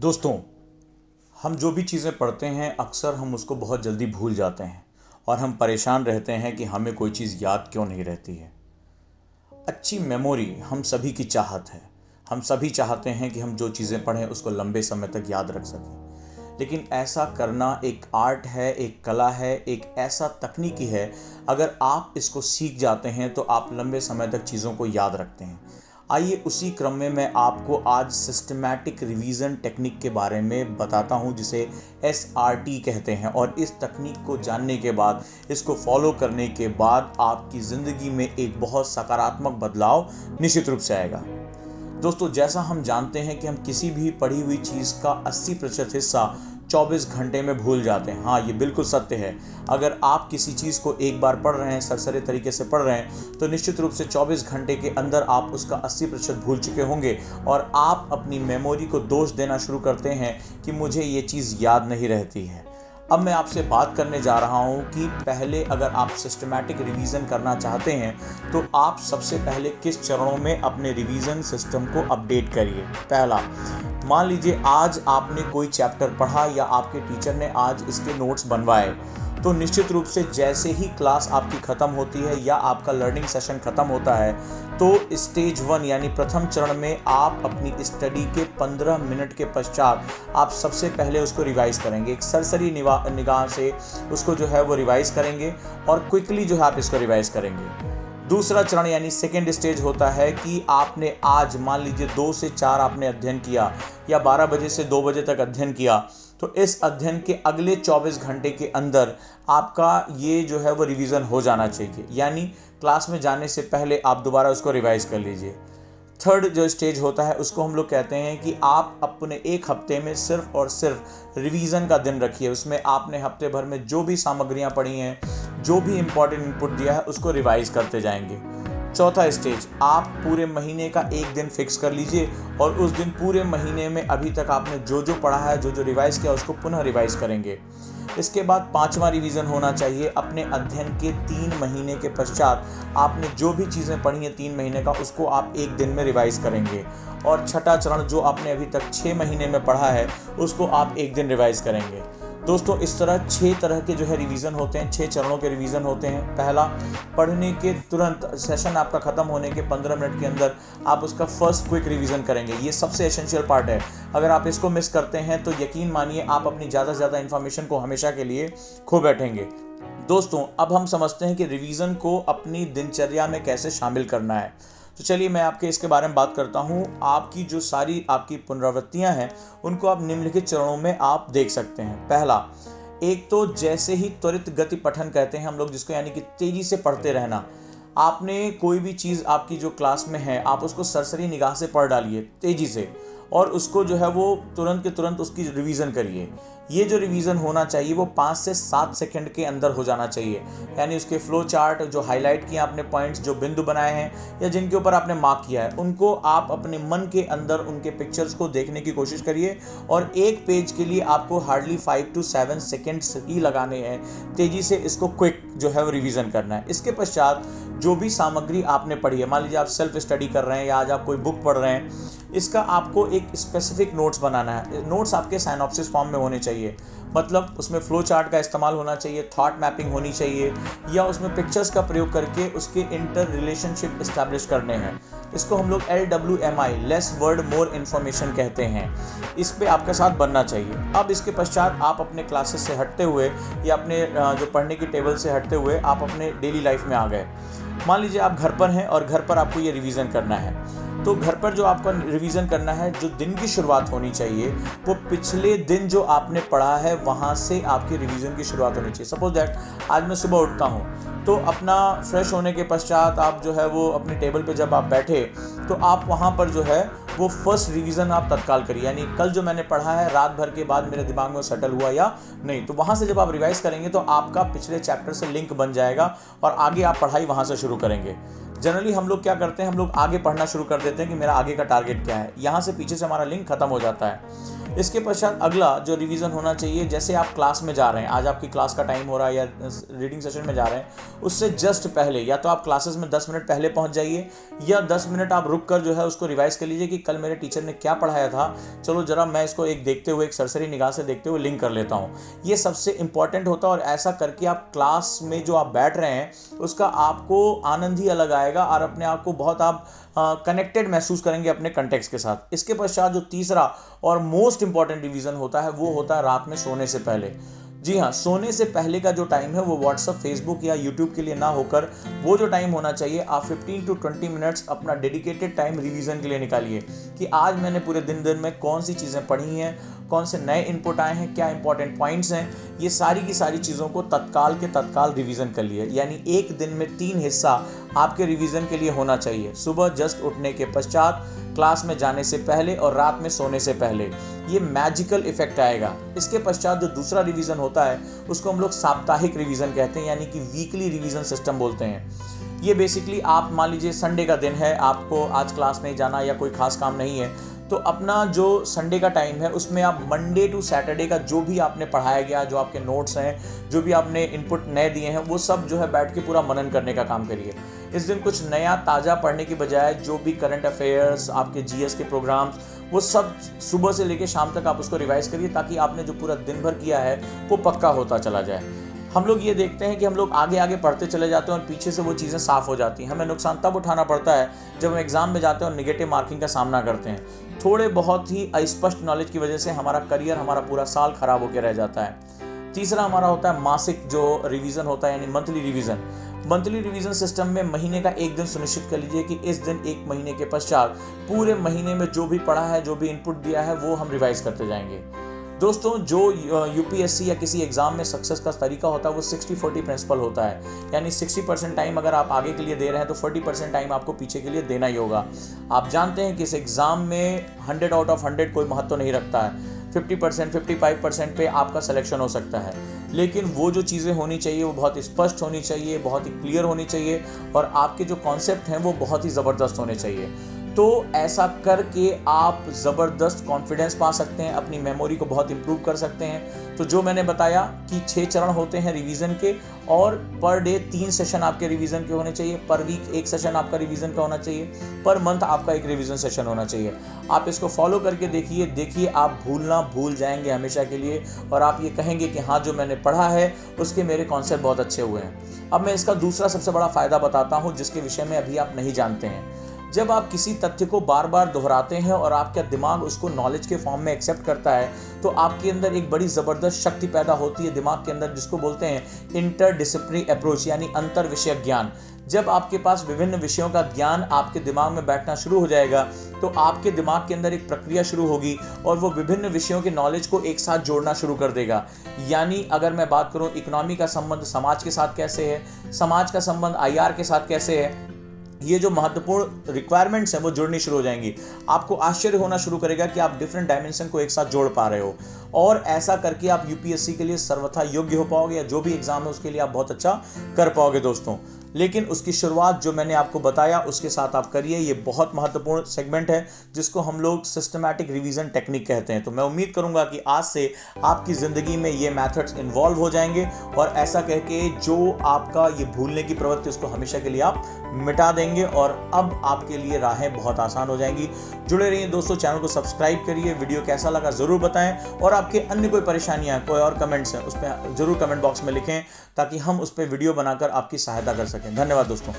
दोस्तों, हम जो भी चीज़ें पढ़ते हैं अक्सर हम उसको बहुत जल्दी भूल जाते हैं और हम परेशान रहते हैं कि हमें कोई चीज़ याद क्यों नहीं रहती है। अच्छी मेमोरी हम सभी की चाहत है। हम सभी चाहते हैं कि हम जो चीज़ें पढ़ें उसको लंबे समय तक याद रख सकें, लेकिन ऐसा करना एक आर्ट है, एक कला है, एक ऐसा तकनीकी है। अगर आप इसको सीख जाते हैं तो आप लंबे समय तक चीज़ों को याद रखते हैं। आइए उसी क्रम में मैं आपको आज सिस्टमैटिक रिवीजन टेक्निक के बारे में बताता हूं, जिसे SRT कहते हैं। और इस तकनीक को जानने के बाद, इसको फॉलो करने के बाद आपकी ज़िंदगी में एक बहुत सकारात्मक बदलाव निश्चित रूप से आएगा। दोस्तों, जैसा हम जानते हैं कि हम किसी भी पढ़ी हुई चीज़ का 80% हिस्सा 24 घंटे में भूल जाते हैं। हाँ, ये बिल्कुल सत्य है। अगर आप किसी चीज़ को एक बार पढ़ रहे हैं, सरसरे तरीके से पढ़ रहे हैं, तो निश्चित रूप से 24 घंटे के अंदर आप उसका 80% भूल चुके होंगे और आप अपनी मेमोरी को दोष देना शुरू करते हैं कि मुझे ये चीज़ याद नहीं रहती है। अब मैं आपसे बात करने जा रहा हूँ कि पहले अगर आप सिस्टमैटिक रिवीजन करना चाहते हैं तो आप सबसे पहले किस चरणों में अपने रिवीजन सिस्टम को अपडेट करिए। पहला, मान लीजिए आज आपने कोई चैप्टर पढ़ा या आपके टीचर ने आज इसके नोट्स बनवाए, तो निश्चित रूप से जैसे ही क्लास आपकी ख़त्म होती है या आपका लर्निंग सेशन ख़त्म होता है, तो स्टेज 1 यानी प्रथम चरण में आप अपनी स्टडी के 15 मिनट के पश्चात आप सबसे पहले उसको रिवाइज़ करेंगे। एक सरसरी निगाह से उसको जो है वो रिवाइज़ करेंगे और क्विकली जो है आप इसको रिवाइज़ करेंगे। दूसरा चरण यानी सेकेंड स्टेज होता है कि आपने आज मान लीजिए 2 से 4 आपने अध्ययन किया या 12 बजे से 2 बजे तक अध्ययन किया, तो इस अध्ययन के अगले 24 घंटे के अंदर आपका ये जो है वो रिवीजन हो जाना चाहिए। यानी क्लास में जाने से पहले आप दोबारा उसको रिवाइज कर लीजिए। थर्ड जो स्टेज होता है उसको हम लोग कहते हैं कि आप अपने एक हफ्ते में सिर्फ और सिर्फ रिवीजन का दिन रखिए। उसमें आपने हफ्ते भर में जो भी सामग्रियां पढ़ी हैं, जो भी इंपॉर्टेंट इनपुट दिया है, उसको रिवाइज करते जाएंगे। चौथा स्टेज, आप पूरे महीने का एक दिन फिक्स कर लीजिए और उस दिन पूरे महीने में अभी तक आपने जो जो पढ़ा है, जो जो रिवाइज किया, उसको पुनः रिवाइज करेंगे। इसके बाद 5वां रिवीजन होना चाहिए अपने अध्ययन के 3 महीने के पश्चात। आपने जो भी चीज़ें पढ़ी हैं 3 महीने का, उसको आप एक दिन में रिवाइज करेंगे। और छठा चरण, जो आपने अभी तक 6 महीने में पढ़ा है, उसको आप एक दिन रिवाइज करेंगे। दोस्तों, इस तरह 6 तरह के जो है रिवीजन होते हैं, 6 चरणों के रिवीजन होते हैं। पहला, पढ़ने के तुरंत सेशन आपका ख़त्म होने के 15 मिनट के अंदर आप उसका फर्स्ट क्विक रिवीजन करेंगे। ये सबसे एसेंशियल पार्ट है। अगर आप इसको मिस करते हैं तो यकीन मानिए आप अपनी ज़्यादा से ज़्यादा इन्फॉर्मेशन को हमेशा के लिए खो बैठेंगे। दोस्तों, अब हम समझते हैं कि रिवीजन को अपनी दिनचर्या में कैसे शामिल करना है। तो चलिए मैं आपके इसके बारे में बात करता हूँ। आपकी जो सारी आपकी पुनरावृत्तियाँ हैं, उनको आप निम्नलिखित चरणों में आप देख सकते हैं। पहला, एक तो जैसे ही त्वरित गति पठन कहते हैं हम लोग जिसको, यानी कि तेज़ी से पढ़ते रहना। आपने कोई भी चीज़ आपकी जो क्लास में है, आप उसको सरसरी निगाह से पढ़ डालिए तेज़ी से, और उसको जो है वो तुरंत के तुरंत उसकी रिवीजन करिए। ये जो रिवीजन होना चाहिए वो 5 से 7 सेकंड के अंदर हो जाना चाहिए। यानी उसके फ्लो चार्ट, जो हाईलाइट किए आपने पॉइंट्स, जो बिंदु बनाए हैं या जिनके ऊपर आपने मार्क किया है, उनको आप अपने मन के अंदर उनके पिक्चर्स को देखने की कोशिश करिए। और एक पेज के लिए आपको हार्डली 5 to 7 सेकेंड्स ही लगाने हैं। तेज़ी से इसको क्विक जो है वो रिवीजन करना है। इसके पश्चात जो भी सामग्री आपने पढ़ी है, मान लीजिए आप सेल्फ स्टडी कर रहे हैं या आज आप कोई बुक पढ़ रहे हैं, इसका आपको एक स्पेसिफिक नोट्स बनाना है। नोट्स आपके साइनॉप्सिस फॉर्म में होने चाहिए, मतलब उसमें फ्लो चार्ट का इस्तेमाल होना चाहिए, थॉट मैपिंग होनी चाहिए, या उसमें पिक्चर्स का प्रयोग करके उसके इंटर रिलेशनशिप इस्टेब्लिश करने हैं। इसको हम लोग LWMI, less word more information कहते हैं। इस पे आपके साथ बनना चाहिए। अब इसके पश्चात आप अपने क्लासेस से हटते हुए या अपने जो पढ़ने की टेबल से हटते हुए आप अपने डेली लाइफ में आ गए। मान लीजिए आप घर पर हैं और घर पर आपको ये रिवीजन करना है। तो घर पर जो आपका रिवीजन करना है, जो दिन की शुरुआत होनी चाहिए वो पिछले दिन जो आपने पढ़ा है वहाँ से आपकी रिवीजन की शुरुआत होनी चाहिए। सपोज दैट आज मैं सुबह उठता हूँ, तो अपना फ्रेश होने के पश्चात आप जो है वो अपनी टेबल पे जब आप बैठे, तो आप वहाँ पर जो है वो फर्स्ट रिवीजन आप तत्काल करिए। यानी कल जो मैंने पढ़ा है रात भर के बाद मेरे दिमाग में सेटल हुआ या नहीं, तो वहाँ से जब आप रिवाइज करेंगे तो आपका पिछले चैप्टर से लिंक बन जाएगा और आगे आप पढ़ाई वहाँ से शुरू करेंगे। जनरली हम लोग क्या करते हैं, हम लोग आगे पढ़ना शुरू कर देते हैं कि मेरा आगे का टारगेट क्या है, यहाँ से पीछे से हमारा लिंक खत्म हो जाता है। इसके पश्चात अगला जो रिवीजन होना चाहिए, जैसे आप क्लास में जा रहे हैं, आज आपकी क्लास का टाइम हो रहा है या रीडिंग सेशन में जा रहे हैं, उससे जस्ट पहले या तो आप क्लासेस में 10 मिनट पहले पहुंच जाइए या 10 मिनट आप रुक कर जो है उसको रिवाइज कर लीजिए कि कल मेरे टीचर ने क्या पढ़ाया था, चलो जरा मैं इसको एक देखते हुए, एक सरसरी निगाह से देखते हुए लिंक कर लेता हूँ। ये सबसे इंपॉर्टेंट होता है और ऐसा करके आप क्लास में जो आप बैठ रहे हैं उसका आपको आनंद ही अलग आएगा और अपने आप को बहुत आप कनेक्टेड महसूस करेंगे अपने कंटेक्स्ट के साथ। इसके पश्चात जो तीसरा और मोस्ट इंपॉर्टेंट रिवीजन होता है वो होता है रात में सोने से पहले। जी हाँ, सोने से पहले का जो टाइम है वो व्हाट्सअप, फेसबुक या यूट्यूब के लिए ना होकर वो जो टाइम होना चाहिए, आप 15 to 20 मिनट्स अपना डेडिकेटेड टाइम रिवीजन के लिए निकालिए कि आज मैंने पूरे दिन में कौन सी चीज़ें पढ़ी हैं, कौन से नए इनपुट आए हैं, क्या इंपॉर्टेंट पॉइंट्स हैं, ये सारी की सारी चीज़ों को तत्काल के तत्काल रिवीजन कर लिए। यानी एक दिन में 3 हिस्सा आपके रिवीजन के लिए होना चाहिए, सुबह जस्ट उठने के पश्चात, क्लास में जाने से पहले और रात में सोने से पहले। ये मैजिकल इफेक्ट आएगा। इसके पश्चात जो दूसरा रिवीजन होता है उसको हम लोग साप्ताहिक रिवीजन कहते हैं, यानी कि वीकली रिवीजन सिस्टम बोलते हैं। ये बेसिकली आप मान लीजिए संडे का दिन है, आपको आज क्लास नहीं जाना या कोई खास काम नहीं है, तो अपना जो संडे का टाइम है उसमें आप मंडे टू सैटरडे का जो भी आपने पढ़ाया गया, जो आपके नोट्स हैं, जो भी आपने इनपुट नए दिए हैं, वो सब जो है बैठ के पूरा मनन करने का काम करिए। इस दिन कुछ नया ताज़ा पढ़ने की बजाय जो भी करंट अफेयर्स, आपके जीएस के प्रोग्राम्स, वो सब सुबह से लेकर शाम तक आप उसको रिवाइज करिए ताकि आपने जो पूरा दिन भर किया है वो पक्का होता चला जाए। हम लोग ये देखते हैं कि हम लोग आगे आगे पढ़ते चले जाते हैं और पीछे से वो चीज़ें साफ़ हो जाती हैं। हमें नुकसान तब उठाना पड़ता है जब हम एग्ज़ाम में जाते हैं और नेगेटिव मार्किंग का सामना करते हैं। थोड़े बहुत ही अस्पष्ट नॉलेज की वजह से हमारा करियर, हमारा पूरा साल खराब होकर रह जाता है। तीसरा हमारा होता है मासिक जो रिवीजन होता है, यानी monthly revision. Monthly revision system में महीने का एक दिन सुनिश्चित कर लीजिए कि इस दिन एक महीने के पश्चात पूरे महीने में जो भी पढ़ा है, जो भी इनपुट दिया है, वो हम रिवाइज करते जाएंगे। दोस्तों, जो यूपीएससी या किसी एग्जाम में सक्सेस का तरीका होता है वो 60-40 प्रिंसिपल होता है, यानी 60% टाइम अगर आप आगे के लिए दे रहे हैं तो 40% टाइम आपको पीछे के लिए देना ही होगा। आप जानते हैं कि इस एग्ज़ाम में 100 आउट ऑफ 100 कोई महत्व नहीं रखता है, 50%, 55% पे आपका सिलेक्शन हो सकता है, लेकिन वो जो चीज़ें होनी चाहिए वो बहुत स्पष्ट होनी चाहिए, बहुत ही क्लियर होनी चाहिए और आपके जो कॉन्सेप्ट हैं वो बहुत ही ज़बरदस्त होने चाहिए। तो ऐसा करके आप ज़बरदस्त कॉन्फिडेंस पा सकते हैं, अपनी मेमोरी को बहुत इंप्रूव कर सकते हैं। तो जो मैंने बताया कि 6 चरण होते हैं रिवीजन के और पर डे 3 सेशन आपके रिवीजन के होने चाहिए, पर वीक 1 सेशन आपका रिवीजन का होना चाहिए, पर मंथ आपका एक रिवीजन सेशन होना चाहिए। आप इसको फॉलो करके देखिए आप भूल जाएंगे हमेशा के लिए और आप ये कहेंगे कि हाँ, जो मैंने पढ़ा है उसके मेरे कॉन्सेप्ट बहुत अच्छे हुए हैं। अब मैं इसका दूसरा सबसे बड़ा फ़ायदा बताता हूँ जिसके विषय में अभी आप नहीं जानते हैं। जब आप किसी तथ्य को बार बार दोहराते हैं और आपका दिमाग उसको नॉलेज के फॉर्म में एक्सेप्ट करता है तो आपके अंदर एक बड़ी ज़बरदस्त शक्ति पैदा होती है दिमाग के अंदर, जिसको बोलते हैं इंटरडिसिप्लिनरी अप्रोच, यानी अंतर विषयक ज्ञान। जब आपके पास विभिन्न विषयों का ज्ञान आपके दिमाग में बैठना शुरू हो जाएगा तो आपके दिमाग के अंदर एक प्रक्रिया शुरू होगी और वो विभिन्न विषयों के नॉलेज को एक साथ जोड़ना शुरू कर देगा। यानी अगर मैं बात करूं इकोनॉमी का संबंध समाज के साथ कैसे है, समाज का संबंध आईआर के साथ कैसे है, ये जो महत्वपूर्ण रिक्वायरमेंट्स हैं वो जुड़नी शुरू हो जाएंगी। आपको आश्चर्य होना शुरू करेगा कि आप डिफरेंट डायमेंशन को एक साथ जोड़ पा रहे हो और ऐसा करके आप यूपीएससी के लिए सर्वथा योग्य हो पाओगे या जो भी एग्जाम है उसके लिए आप बहुत अच्छा कर पाओगे दोस्तों। लेकिन उसकी शुरुआत जो मैंने आपको बताया उसके साथ आप करिए। ये बहुत महत्वपूर्ण सेगमेंट है जिसको हम लोग सिस्टमैटिक रिवीजन टेक्निक कहते हैं। तो मैं उम्मीद करूंगा कि आज से आपकी ज़िंदगी में ये मेथड्स इन्वॉल्व हो जाएंगे और ऐसा कह के जो आपका ये भूलने की प्रवृत्ति उसको हमेशा के लिए आप मिटा देंगे और अब आपके लिए राहें बहुत आसान हो जाएंगी। जुड़े रहिए दोस्तों, चैनल को सब्सक्राइब करिए, वीडियो कैसा लगा ज़रूर बताएं और आपके अन्य कोई परेशानियां, कोई और कमेंट्स हैं उस पर ज़रूर कमेंट बॉक्स में लिखें ताकि हम उस पर वीडियो बनाकर आपकी सहायता कर सकें। धन्यवाद दोस्तों।